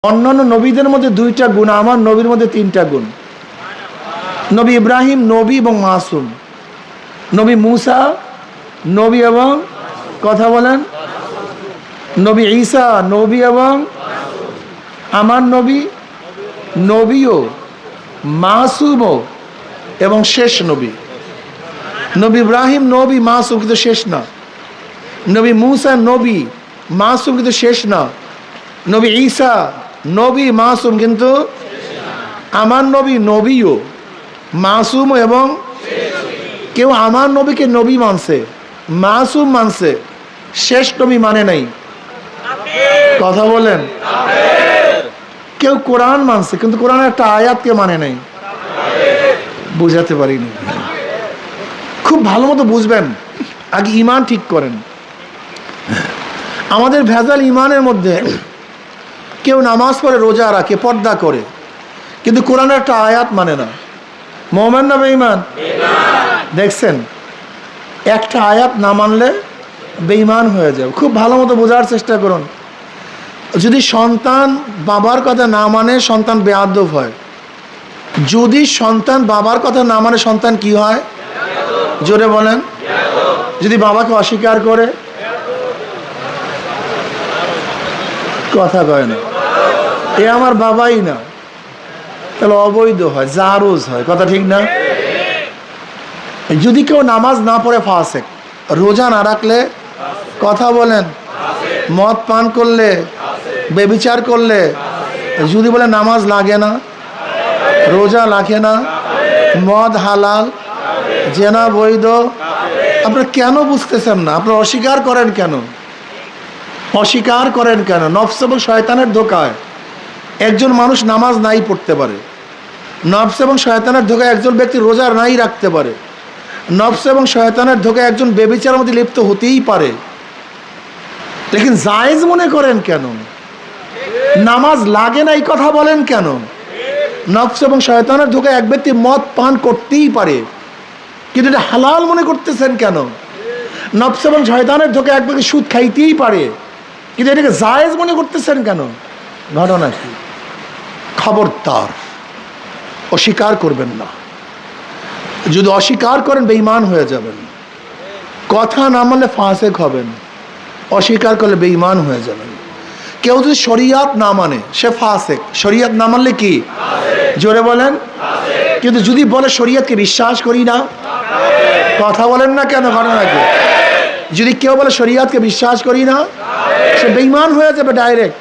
অন্যান্য নবীদের মধ্যে দুইটা গুণ, আমার নবীর মধ্যে তিনটা গুণ। নবী ইব্রাহিম নবী এবং মাসুম, নবী মুসা নবী এবং কথা বলেন, নবী ঈসা নবী এবং আমার নবী নবীও মাসুমও এবং শেষ নবী। নবী ইব্রাহিম নবী মাসুম কিন্তু শেষ না। নবী মুসা নবী মাসুম কিন্তু শেষ না। নবী ঈসা নবী মাসুম কিন্তু আমার নবী নবীও মাসুম এবং কেউ আমার নবীকে নবী মানছে, মাসুম মানছে, শেষ নবী মানে নাই। কথা বলেন। কেউ কোরআন মানছে কিন্তু কোরআনের একটা আয়াতকে মানে নাই। বুঝাতে পারিনি। খুব ভালো মতো বুঝবেন, আগে ইমান ঠিক করেন। আমাদের ভেজাল ইমানের মধ্যে কেউ নামাজ পড়ে, রোজা রাখে, পর্দা করে, কিন্তু কোরআনের একটা আয়াত মানে না। মুমিন না বেঈমান? দেখছেন, একটা আয়াত না মানলে বেঈমান হয়ে যাবে। খুব ভালো মতো বোঝার চেষ্টা করুন। যদি সন্তান বাবার কথা না মানে সন্তান বেয়াদব হয়। যদি সন্তান বাবার কথা না মানে সন্তান কি হয়? জোরে বলেন। যদি বাবাকে অস্বীকার করে, কথা কয় না, এ আমার বাবাই না, তাহলে অবৈধ হয়, জারুজ হয়। কথা ঠিক না? যদি কেউ নামাজ না পড়ে ফাসেক, রোজা না রাখলে, কথা বলেন, মদ পান করলে, বেবিচার করলে, যদি বলে নামাজ লাগে না, রোজা লাগে না, মদ হালাল, জেনা বৈধ, আপনারা কেন বুঝতেছেন না? আপনারা অস্বীকার করেন কেন? অস্বীকার করেন কেন? নফস এবং শয়তানের ধোঁকায় একজন মানুষ নামাজ নাই পড়তে পারে। নফস এবং শয়তানের ধোঁকায় একজন ব্যক্তি রোজা নাই রাখতে পারে। নফস এবং শয়তানের ধোঁকায় একজন বেবিচারের মধ্যে লিপ্ত হতেই পারে। লেকিন জায়েজ মনে করেন কেন? নামাজ লাগে না এই কথা বলেন কেন? নফস এবং শয়তানের ধোঁকায় এক ব্যক্তি মদ পান করতেই পারে, কিন্তু এটা হালাল মনে করতেছেন কেন? নফস এবং শয়তানের ধোঁকায় এক ব্যক্তি সুদ খাইতেই পারে, কিন্তু এটাকে জায়েজ মনে করতেছেন কেন? ঘটনা কি? খবরদার অস্বীকার করবেন না। যদি অস্বীকার করেন বেঈমান হয়ে যাবেন। কথা না মানলে ফাসেক হবেন, অস্বীকার করলে বেঈমান হয়ে যাবেন। কেউ যদি শরিয়াত না মানে সে ফাসেক। শরিয়াত না মানলে কি? জোরে বলেন। কিন্তু যদি বলে শরিয়াতকে বিশ্বাস করি না, কথা বলেন না কেন? ঘটনা কি? যদি কেউ বলে শরিয়াতকে বিশ্বাস করি না, সে বেঈমান হয়ে যাবে ডাইরেক্ট।